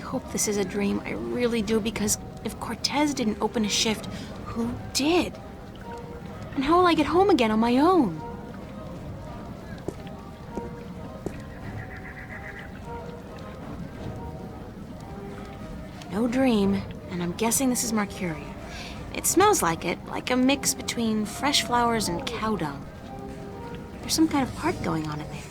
hope this is a dream. I really do, because if Cortez didn't open a shift, who did? And how will I get home again on my own? No dream, and I'm guessing this is Mercuria. It smells like it, like a mix between fresh flowers and cow dung. There's some kind of part going on in there.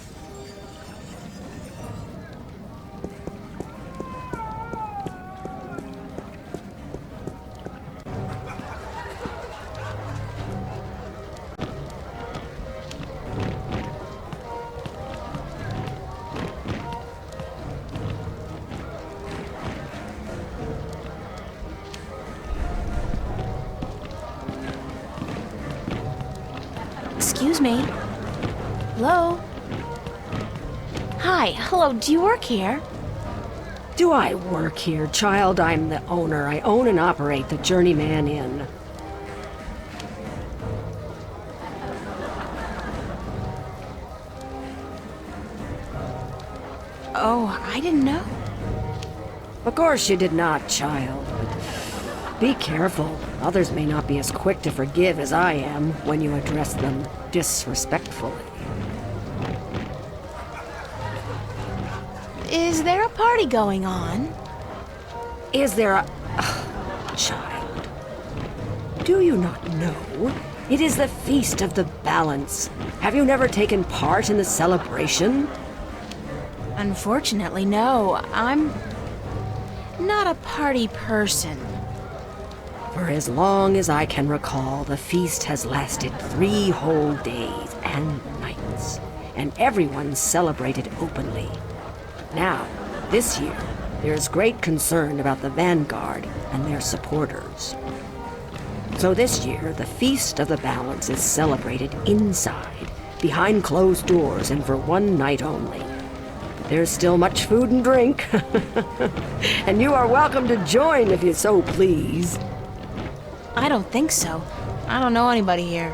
Excuse me. Hello? Hi, hello, do you work here? Do I work here, child? I'm the owner. I own and operate the Journeyman Inn. Oh, I didn't know. Of course you did not, child, but be careful. Others may not be as quick to forgive as I am when you address them disrespectfully. Is there a party going on? Is there a... child, do you not know? It is the Feast of the Balance. Have you never taken part in the celebration? Unfortunately, no. I'm not a party person. For as long as I can recall, the feast has lasted 3 whole days and nights, and everyone celebrated openly. Now, this year, there is great concern about the Vanguard and their supporters. So this year, the Feast of the Balance is celebrated inside, behind closed doors, and for 1 night only. There's still much food and drink, and you are welcome to join if you so please. I don't think so. I don't know anybody here.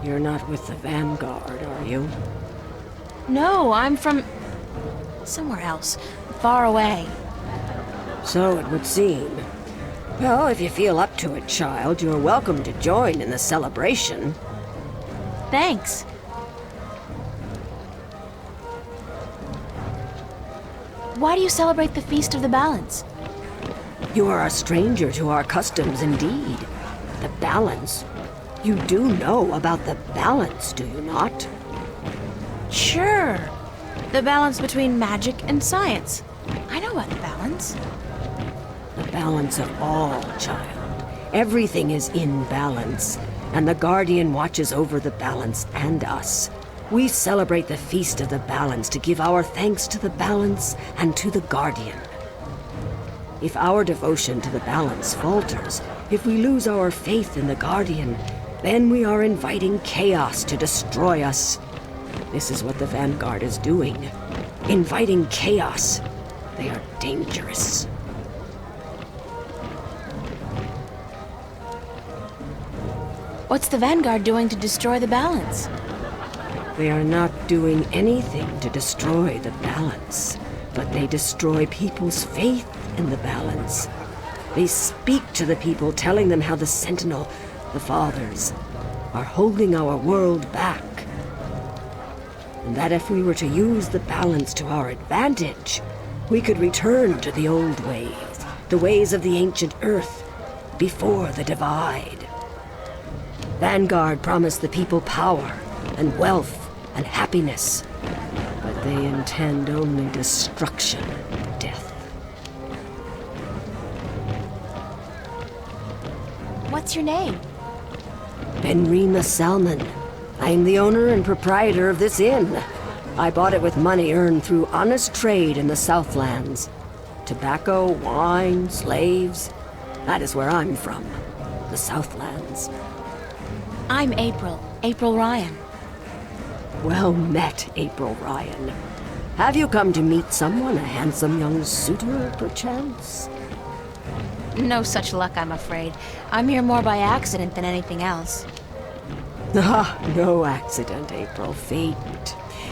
You're not with the Vanguard, are you? No, I'm from somewhere else, far away. So it would seem. Well, if you feel up to it, child, you're welcome to join in the celebration. Thanks. Why do you celebrate the Feast of the Balance? You are a stranger to our customs indeed. The balance. You do know about the balance, do you not? Sure. The balance between magic and science. I know about the balance. The balance of all, child. Everything is in balance, and the Guardian watches over the balance and us. We celebrate the Feast of the Balance to give our thanks to the balance and to the Guardian. If our devotion to the balance falters, if we lose our faith in the Guardian, then we are inviting chaos to destroy us. This is what the Vanguard is doing. Inviting chaos. They are dangerous. What's the Vanguard doing to destroy the balance? They are not doing anything to destroy the balance, but they destroy people's faith in the balance. They speak to the people, telling them how the Sentinel, the Fathers, are holding our world back. And that if we were to use the balance to our advantage, we could return to the old ways, the ways of the ancient Earth, before the divide. Vanguard promised the people power and wealth and happiness, but they intend only destruction and death. What's your name? Benrime Salmon. I'm the owner and proprietor of this inn. I bought it with money earned through honest trade in the Southlands. Tobacco, wine, slaves. That is where I'm from. The Southlands. I'm April Ryan. Well met, April Ryan. Have you come to meet someone, a handsome young suitor, perchance? No such luck, I'm afraid. I'm here more by accident than anything else. Ah, no accident, April. Fate.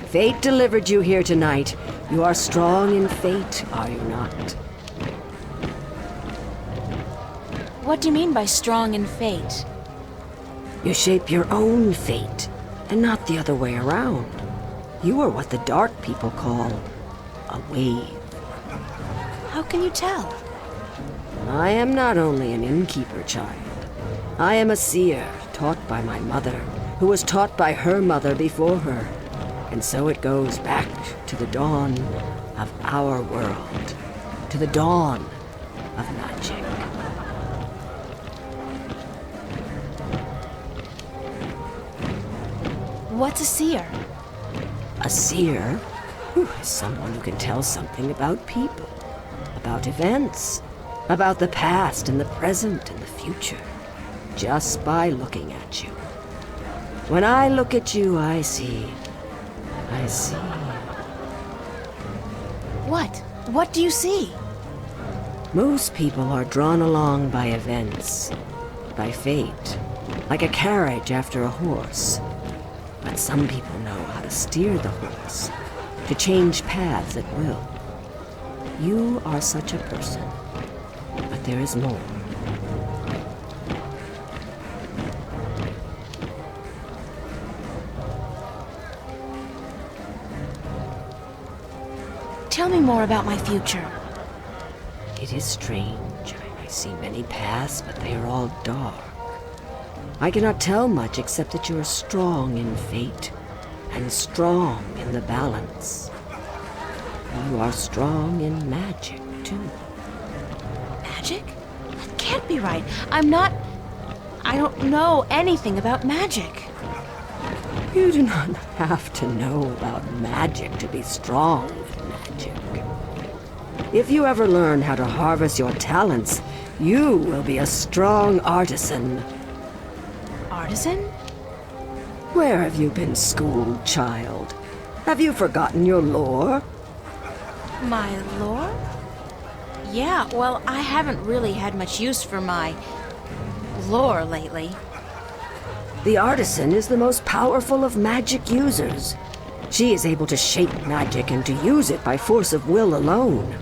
Fate delivered you here tonight. You are strong in fate, are you not? What do you mean by strong in fate? You shape your own fate, and not the other way around. You are what the dark people call a wave. How can you tell? I am not only an innkeeper, child. I am a seer, taught by my mother, who was taught by her mother before her. And so it goes back to the dawn of our world, to the dawn of magic. What's a seer? A seer is someone who can tell something about people, about events, about the past and the present and the future, just by looking at you. When I look at you, I see. What? What do you see? Most people are drawn along by events, by fate, like a carriage after a horse. But some people know how to steer the horse, to change paths at will. You are such a person, but there is more. Tell me more about my future. It is strange. I see many paths, but they are all dark. I cannot tell much except that you are strong in fate and strong in the balance. You are strong in magic, too. Magic? That can't be right. I don't know anything about magic. You do not have to know about magic to be strong with magic. If you ever learn how to harvest your talents, you will be a strong artisan. Artisan? Where have you been schooled, child? Have you forgotten your lore? My lore? Yeah, well, I haven't really had much use for my lore lately. The artisan is the most powerful of magic users. She is able to shape magic and to use it by force of will alone.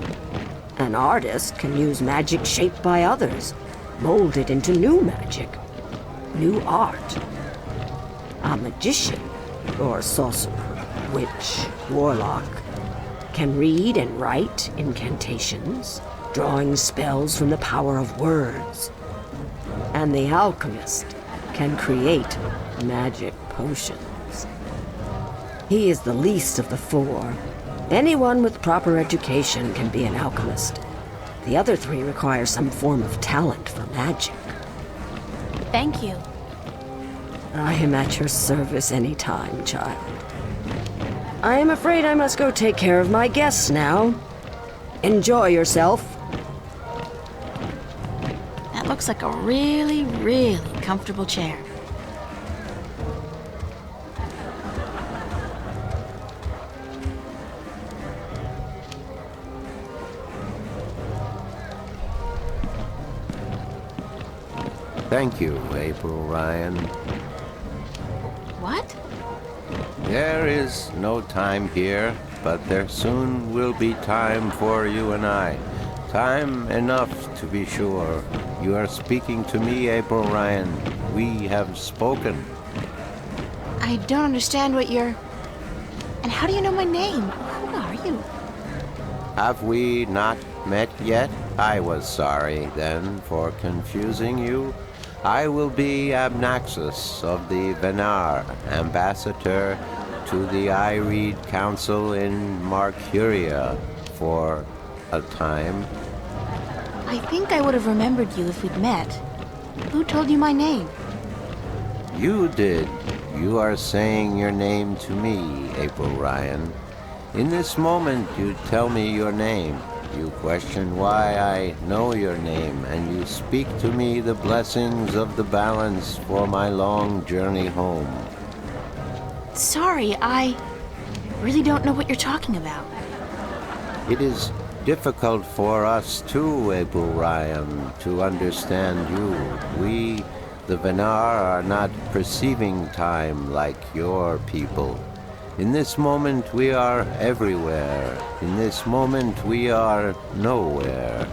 An artist can use magic shaped by others, mold it into new magic, new art. A magician, or sorcerer, witch, warlock, can read and write incantations, drawing spells from the power of words. And the alchemist can create magic potions. He is the least of the four. Anyone with proper education can be an alchemist. The other three require some form of talent for magic. Thank you. I am at your service any time, child. I am afraid I must go take care of my guests now. Enjoy yourself. That looks like a really, really comfortable chair. Thank you, April Ryan. What? There is no time here, but there soon will be time for you and I. Time enough, to be sure. You are speaking to me, April Ryan. We have spoken. I don't understand what you're... And how do you know my name? Who are you? Have we not met yet? I was sorry, then, for confusing you. I will be Abnaxus of the Venar, ambassador to the Ireed Council in Marcuria for a time. I think I would have remembered you if we'd met. Who told you my name? You did. You are saying your name to me, April Ryan. In this moment, you tell me your name. You question why I know your name, and you speak to me the blessings of the balance for my long journey home. Sorry, I really don't know what you're talking about. It is difficult for us too, April Ryan, to understand you. We, the Venar, are not perceiving time like your people. In this moment we are everywhere. In this moment we are nowhere.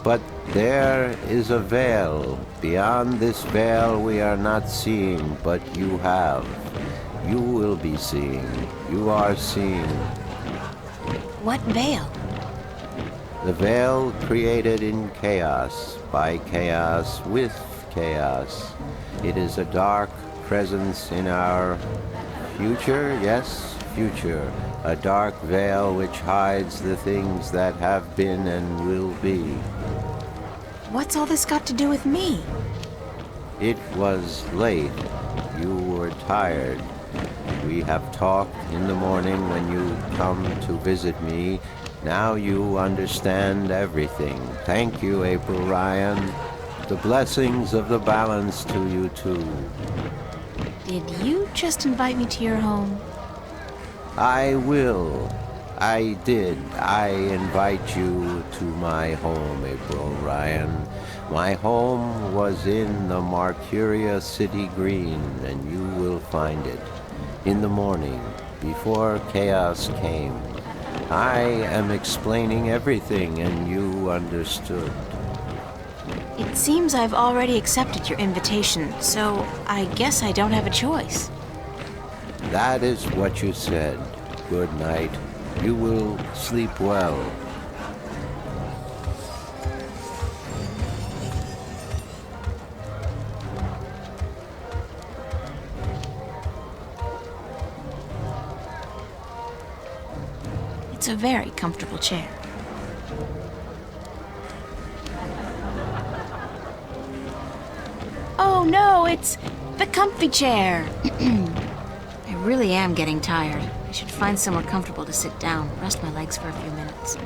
But there is a veil. Beyond this veil we are not seeing, but you have. You will be seeing. You are seeing. What veil? The veil created in chaos, by chaos, with chaos. It is a dark presence in our future, yes, future. A dark veil which hides the things that have been and will be. What's all this got to do with me? It was late. You were tired. We have talked in the morning when you come to visit me. Now you understand everything. Thank you, April Ryan. The blessings of the balance to you too. Did you just invite me to your home? I will. I did. I invite you to my home, April Ryan. My home was in the Marcuria City Green, and you will find it in the morning, before chaos came. I am explaining everything, and you understood. It seems I've already accepted your invitation, so I guess I don't have a choice. That is what you said. Good night. You will sleep well. It's a very comfortable chair. Oh no, it's the comfy chair. I really am getting tired. I should find somewhere comfortable to sit down, rest my legs for a few minutes.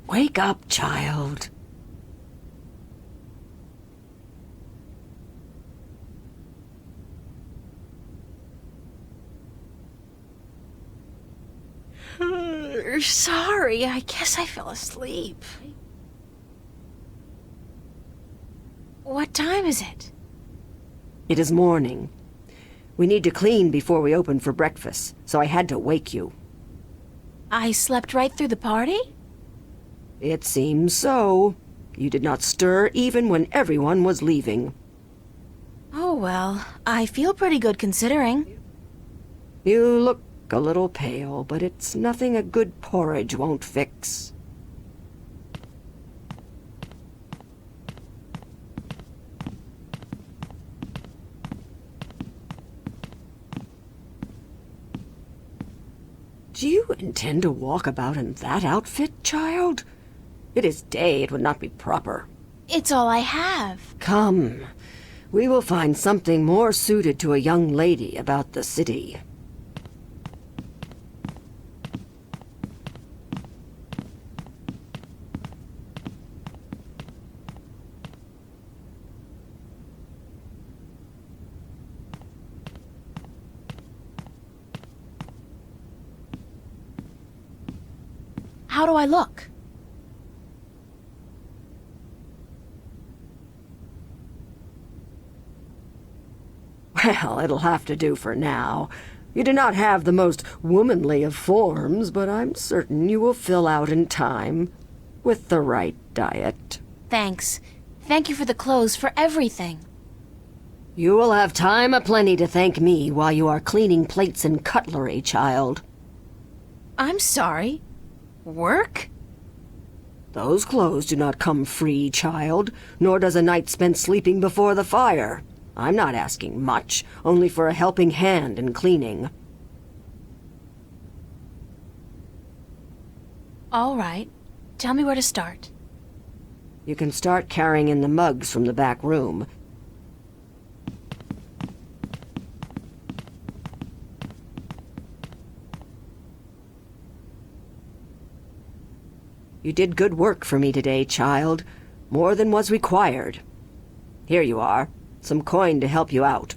Wake up, child. Sorry, I guess I fell asleep. What time is it? It is morning. We need to clean before we open for breakfast, so I had to wake you. I slept right through the party? It seems so. You did not stir even when everyone was leaving. Oh well, I feel pretty good considering. You look a little pale, but it's nothing a good porridge won't fix. Do you intend to walk about in that outfit, child? It is day, it would not be proper. It's all I have. Come, we will find something more suited to a young lady about the city. How do I look? Well, it'll have to do for now. You do not have the most womanly of forms, but I'm certain you will fill out in time, with the right diet. Thanks. Thank you for the clothes, for everything. You will have time aplenty to thank me while you are cleaning plates and cutlery, child. I'm sorry. Work? Those clothes do not come free, child, nor does a night spent sleeping before the fire. I'm not asking much, only for a helping hand in cleaning. All right. Tell me where to start. You can start carrying in the mugs from the back room. You did good work for me today, child. More than was required. Here you are. Some coin to help you out.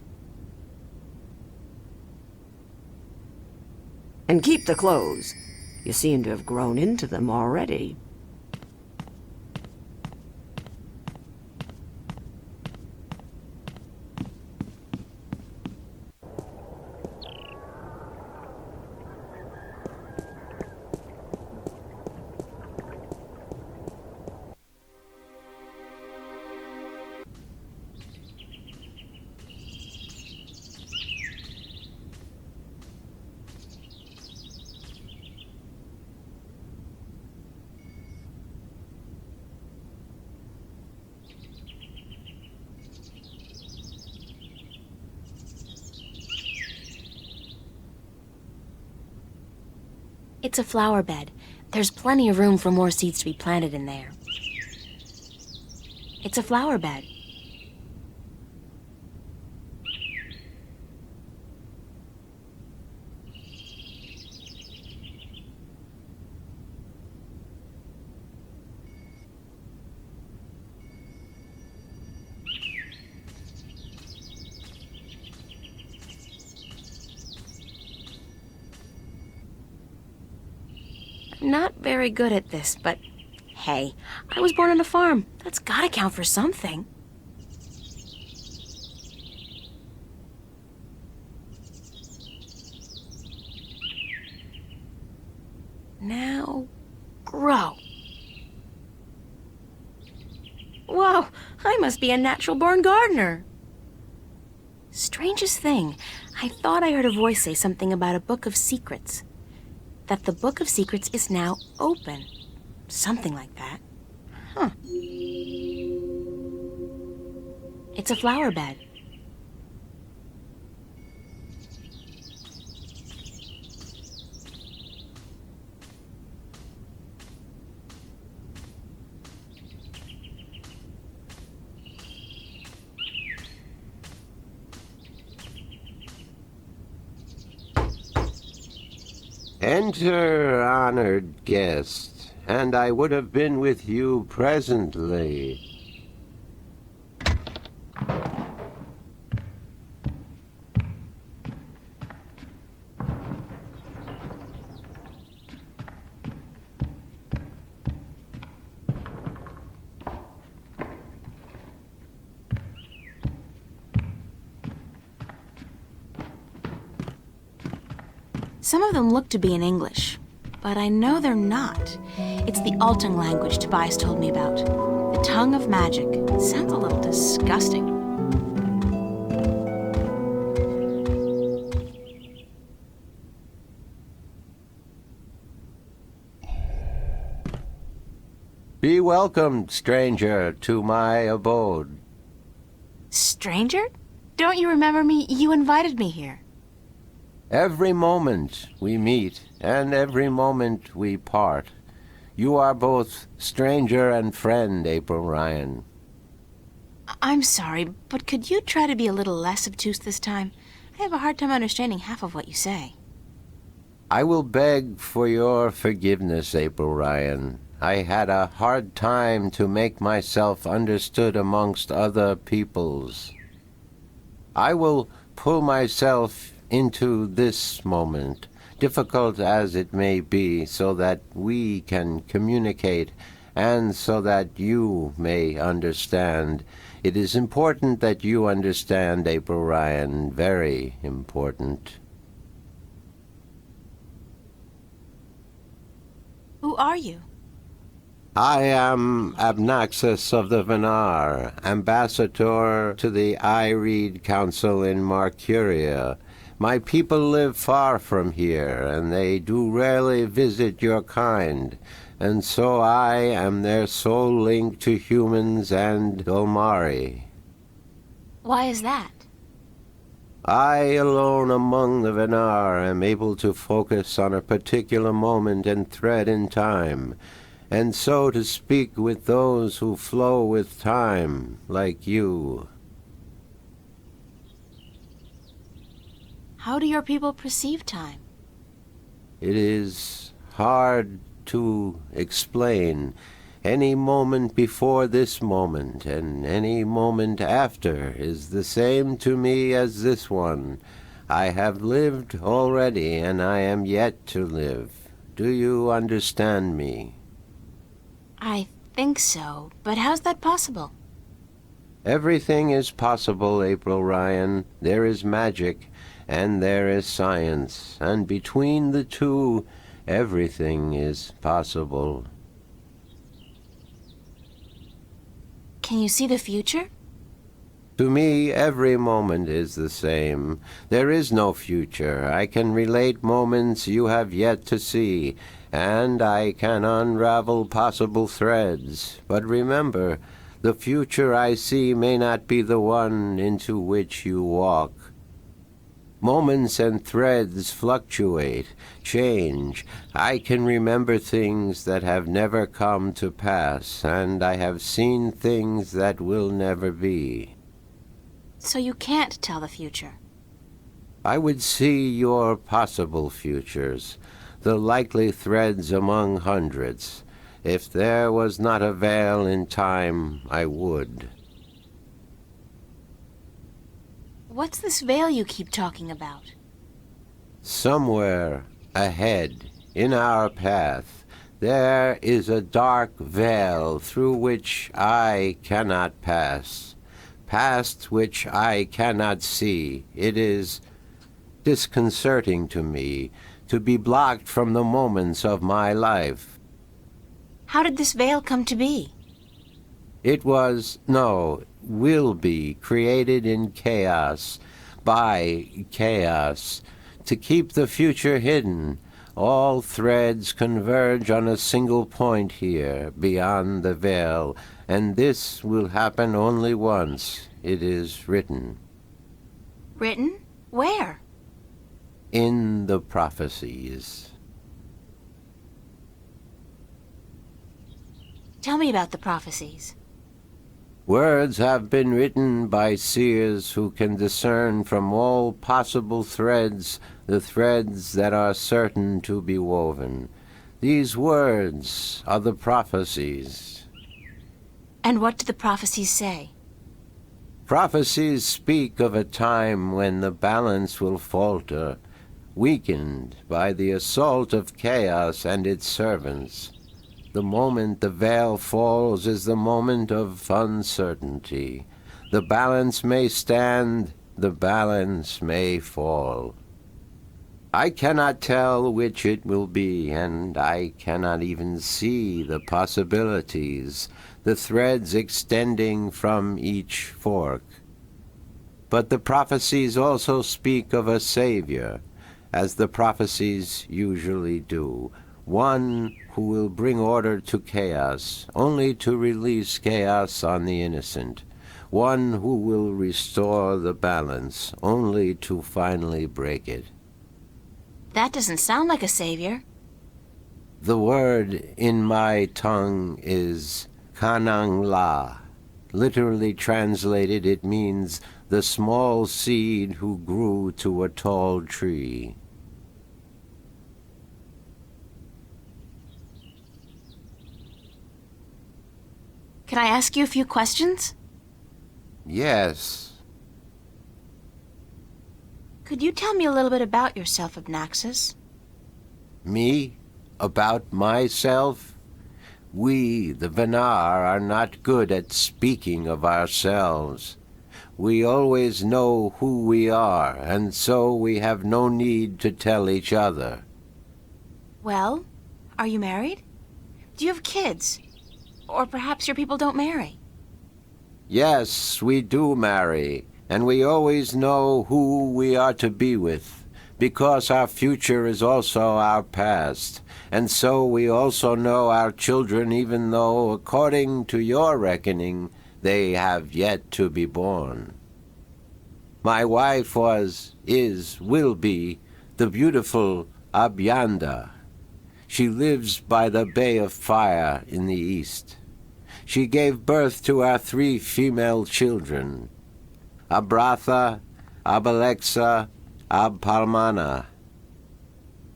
And keep the clothes. You seem to have grown into them already. It's a flower bed. There's plenty of room for more seeds to be planted in there. It's a flower bed. Not very good at this, but hey, I was born on a farm. That's gotta count for something. Now, grow. Whoa, I must be a natural-born gardener. Strangest thing, I thought I heard a voice say something about a book of secrets. That the book of secrets is now open. Something like that. Huh. It's a flower bed. Enter, honored guest, and I would have been with you presently. Some of them look to be in English, but I know they're not. It's the Altung language Tobias told me about. The tongue of magic. It sounds a little disgusting. Be welcomed, stranger, to my abode. Stranger? Don't you remember me? You invited me here. Every moment we meet, and every moment we part. You are both stranger and friend, April Ryan. I'm sorry, but could you try to be a little less obtuse this time? I have a hard time understanding half of what you say. I will beg for your forgiveness, April Ryan. I had a hard time to make myself understood amongst other peoples. I will pull myself into this moment, difficult as it may be, so that we can communicate and so that you may understand. It is important that you understand, April Ryan, very important. Who are you? I am Abnaxus of the Venar, ambassador to the I-Reed Council in Marcuria. My people live far from here, and they do rarely visit your kind. and so I am their sole link to humans and Dolmari. Why is that? I alone among the Venar am able to focus on a particular moment and thread in time, and so to speak with those who flow with time, like you. How do your people perceive time? It is hard to explain. Any moment before this moment and any moment after is the same to me as this one. I have lived already, and I am yet to live. Do you understand me? I think so, but how's that possible? Everything is possible, April Ryan. There is magic, and there is science, and between the two, everything is possible. Can you see the future? To me, every moment is the same. There is no future. I can relate moments you have yet to see, and I can unravel possible threads. But remember, the future I see may not be the one into which you walk. Moments and threads fluctuate, change. I can remember things that have never come to pass, and I have seen things that will never be. So you can't tell the future. I would see your possible futures, the likely threads among hundreds. If there was not a veil in time, I would. What's this veil you keep talking about? Somewhere ahead, in our path, there is a dark veil through which I cannot pass, past which I cannot see. It is disconcerting to me to be blocked from the moments of my life. How did this veil come to be? Will be created in chaos, by chaos, to keep the future hidden. All threads converge on a single point here, beyond the veil, and this will happen only once. It is written. Written? Where? In the prophecies. Tell me about the prophecies. Words have been written by seers who can discern from all possible threads the threads that are certain to be woven. These words are the prophecies. And what do the prophecies say? Prophecies speak of a time when the balance will falter, weakened by the assault of chaos and its servants. The moment the veil falls is the moment of uncertainty. The balance may stand, the balance may fall. I cannot tell which it will be, and I cannot even see the possibilities, the threads extending from each fork. But the prophecies also speak of a Savior, as the prophecies usually do, one who will bring order to chaos, only to release chaos on the innocent, one who will restore the balance, only to finally break it. That doesn't sound like a savior. The word in my tongue is Kanang La. Literally translated, it means the small seed who grew to a tall tree. Can I ask you a few questions? Yes. Could you tell me a little bit about yourself, Abnaxus? Me? About myself? We, the Venar, are not good at speaking of ourselves. We always know who we are, and so we have no need to tell each other. Well, are you married? Do you have kids? Or perhaps your people don't marry? Yes, we do marry, and we always know who we are to be with. because our future is also our past, and so we also know our children, even though, according to your reckoning, they have yet to be born. My wife was, is, will be, the beautiful Abyanda. She lives by the Bay of Fire in the east. She gave birth to our 3 female children, Abratha, Abalexa, Abpalmana.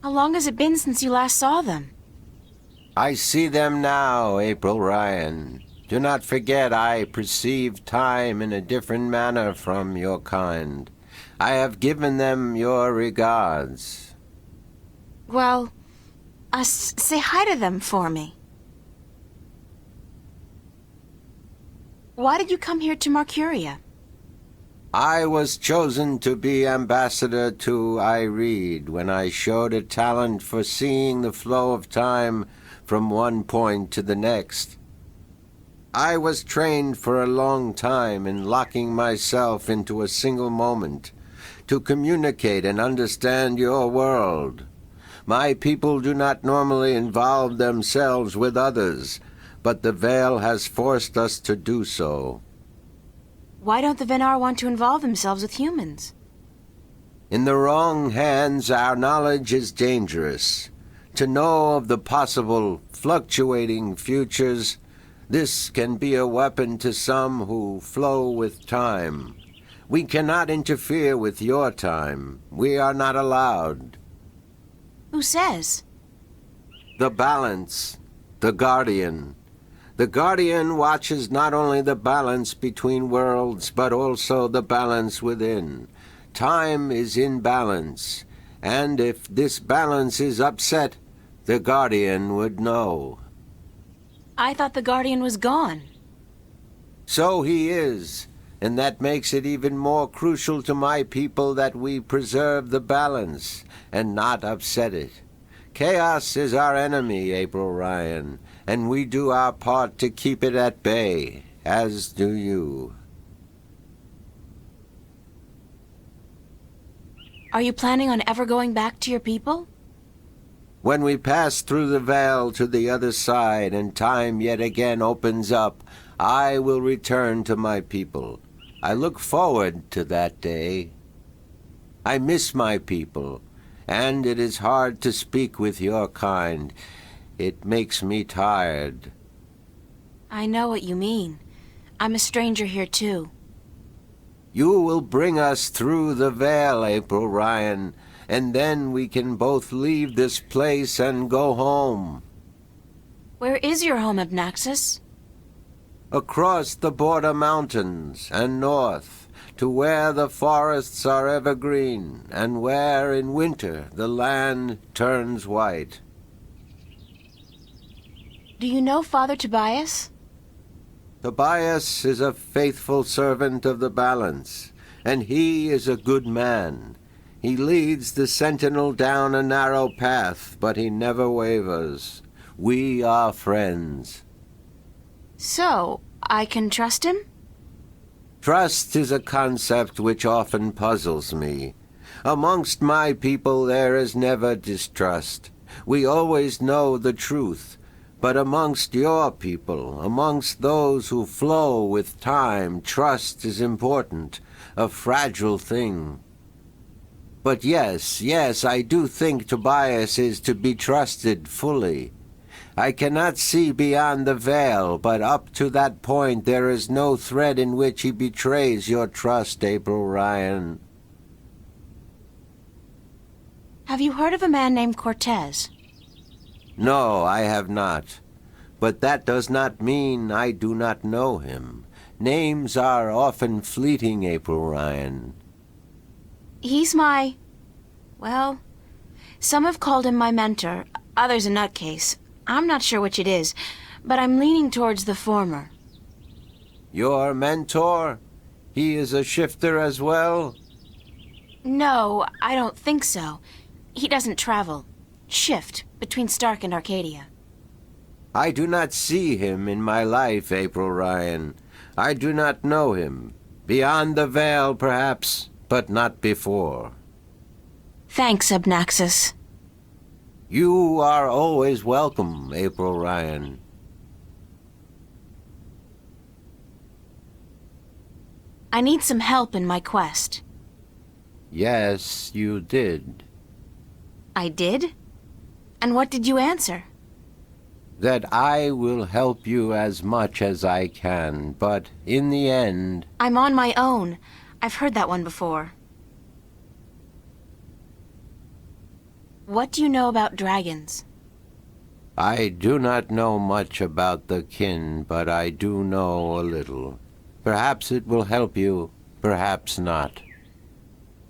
How long has it been since you last saw them? I see them now, April Ryan. Do not forget I perceive time in a different manner from your kind. I have given them your regards. Well, say hi to them for me. Why did you come here to Mercuria? I was chosen to be ambassador to Ireed when I showed a talent for seeing the flow of time from one point to the next. I was trained for a long time in locking myself into a single moment to communicate and understand your world. My people do not normally involve themselves with others, but the veil has forced us to do so. Why don't the Venar want to involve themselves with humans? In the wrong hands, our knowledge is dangerous. To know of the possible fluctuating futures, this can be a weapon to some who flow with time. We cannot interfere with your time. We are not allowed. Who says? The balance, the guardian. The guardian watches not only the balance between worlds, but also the balance within. Time is in balance, and if this balance is upset, the guardian would know. I thought the guardian was gone. So he is, and that makes it even more crucial to my people that we preserve the balance and not upset it. Chaos is our enemy, April Ryan, and we do our part to keep it at bay, as do you. Are you planning on ever going back to your people? When we pass through the veil to the other side and time yet again opens up, I will return to my people. I look forward to that day. I miss my people, and it is hard to speak with your kind. It makes me tired. I know what you mean. I'm a stranger here, too. You will bring us through the veil, April Ryan, and then we can both leave this place and go home. Where is your home, Abnaxus? Across the border mountains and north, to where the forests are evergreen, and where in winter the land turns white. Do you know Father Tobias? Tobias is a faithful servant of the balance, and he is a good man. He leads the sentinel down a narrow path, but he never wavers. We are friends. So, I can trust him? Trust is a concept which often puzzles me. Amongst my people there is never distrust. We always know the truth. But amongst your people, amongst those who flow with time, trust is important, a fragile thing. But yes, I do think Tobias is to be trusted fully. I cannot see beyond the veil, but up to that point there is no thread in which he betrays your trust, April Ryan. Have you heard of a man named Cortez? No, I have not. But that does not mean I do not know him. Names are often fleeting, April Ryan. He's well, some have called him my mentor, others a nutcase. I'm not sure which it is, but I'm leaning towards the former. Your mentor? He is a shifter as well? No, I don't think so. He doesn't travel. Shift between Stark and Arcadia. I do not see him in my life, April Ryan. I do not know him. Beyond the veil, perhaps, but not before. Thanks, Abnaxus. You are always welcome, April Ryan. I need some help in my quest. Yes, you did. I did? And what did you answer? That I will help you as much as I can, but in the end... I'm on my own. I've heard that one before. What do you know about dragons? I do not know much about the kin, but I do know a little. Perhaps it will help you, perhaps not.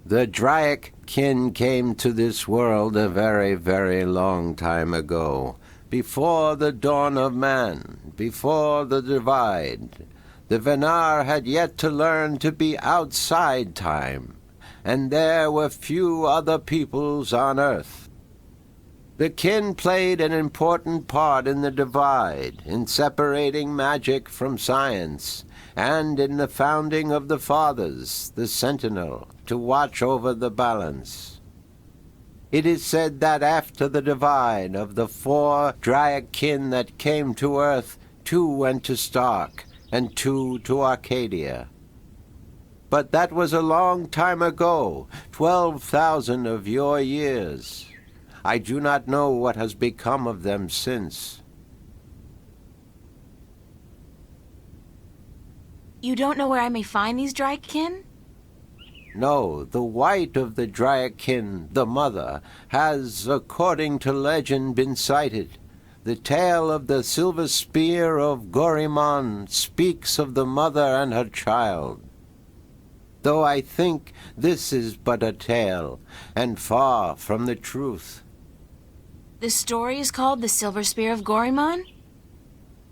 The Draic kin came to this world a very, very long time ago, before the dawn of man, before the divide. The Venar had yet to learn to be outside time, and there were few other peoples on Earth. The kin played an important part in the divide, in separating magic from science, and in the founding of the Fathers, the Sentinel, to watch over the balance. It is said that after the divide of the 4 Draic kin that came to Earth, 2 went to Stark, and 2 to Arcadia. But that was a long time ago, 12,000 of your years. I do not know what has become of them since. You don't know where I may find these Draic-kin? No, the white of the Draic-kin, the mother, has, according to legend, been sighted. The tale of the silver spear of Gorimon speaks of the mother and her child. Though I think this is but a tale, and far from the truth. The story is called The Silver Spear of Gorimon?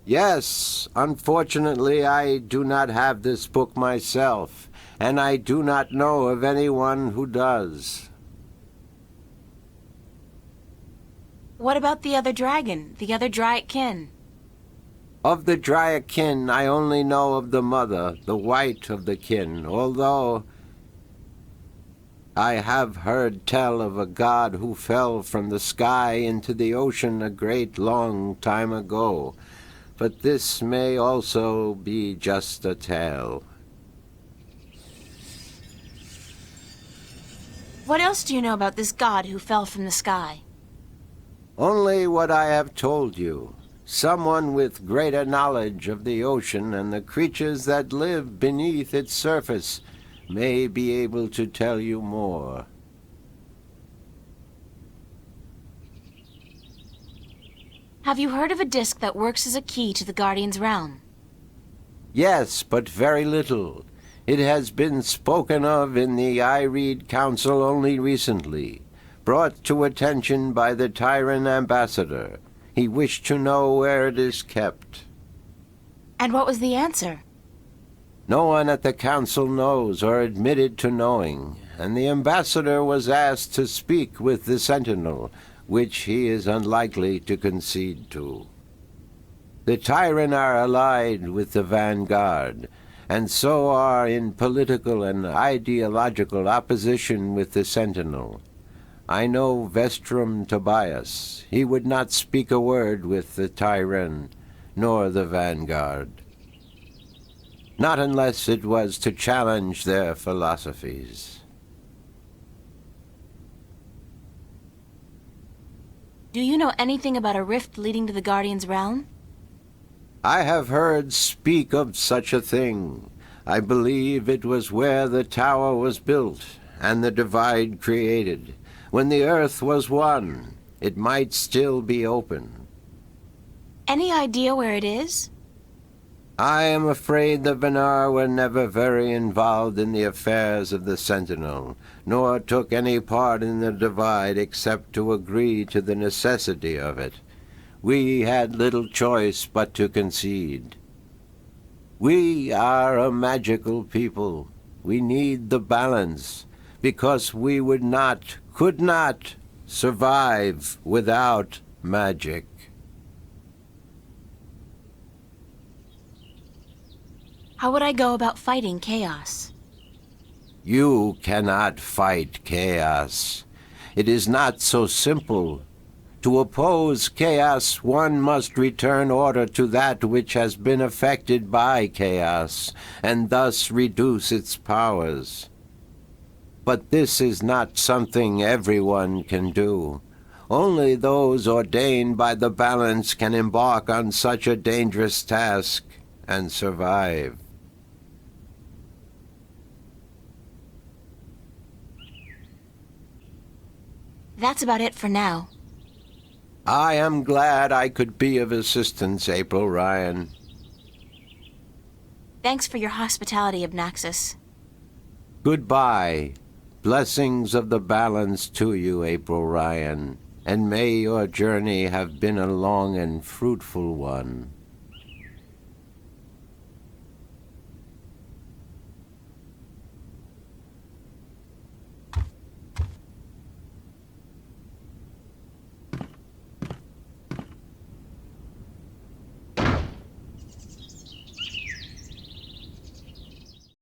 Yes, unfortunately I do not have this book myself, and I do not know of anyone who does. What about the other dragon, the other Draic-kin? Of the Draic kin, I only know of the mother, the white of the kin, although I have heard tell of a god who fell from the sky into the ocean a great long time ago. But this may also be just a tale. What else do you know about this god who fell from the sky? Only what I have told you. Someone with greater knowledge of the ocean and the creatures that live beneath its surface may be able to tell you more. Have you heard of a disc that works as a key to the Guardian's realm? Yes, but very little. It has been spoken of in the I Read Council only recently, brought to attention by the Tyrant Ambassador. He wished to know where it is kept. And what was the answer? No one at the council knows or admitted to knowing, and the ambassador was asked to speak with the Sentinel, which he is unlikely to concede to. The Tyrant are allied with the Vanguard, and so are in political and ideological opposition with the Sentinel. I know Vestrum Tobias. He would not speak a word with the Tyrant, nor the Vanguard. Not unless it was to challenge their philosophies. Do you know anything about a rift leading to the Guardian's realm? I have heard speak of such a thing. I believe it was where the tower was built and the divide created. When the earth was one, it might still be open. Any idea where it is? I am afraid the Venar were never very involved in the affairs of the Sentinel, nor took any part in the divide except to agree to the necessity of it. We had little choice but to concede. We are a magical people. We need the balance, because we would not, could not, survive without magic. How would I go about fighting chaos? You cannot fight chaos. It is not so simple. To oppose chaos, one must return order to that which has been affected by chaos, and thus reduce its powers. But this is not something everyone can do. Only those ordained by the balance can embark on such a dangerous task and survive. That's about it for now. I am glad I could be of assistance, April Ryan. Thanks for your hospitality, Abnaxus. Goodbye. Blessings of the balance to you, April Ryan, and may your journey have been a long and fruitful one.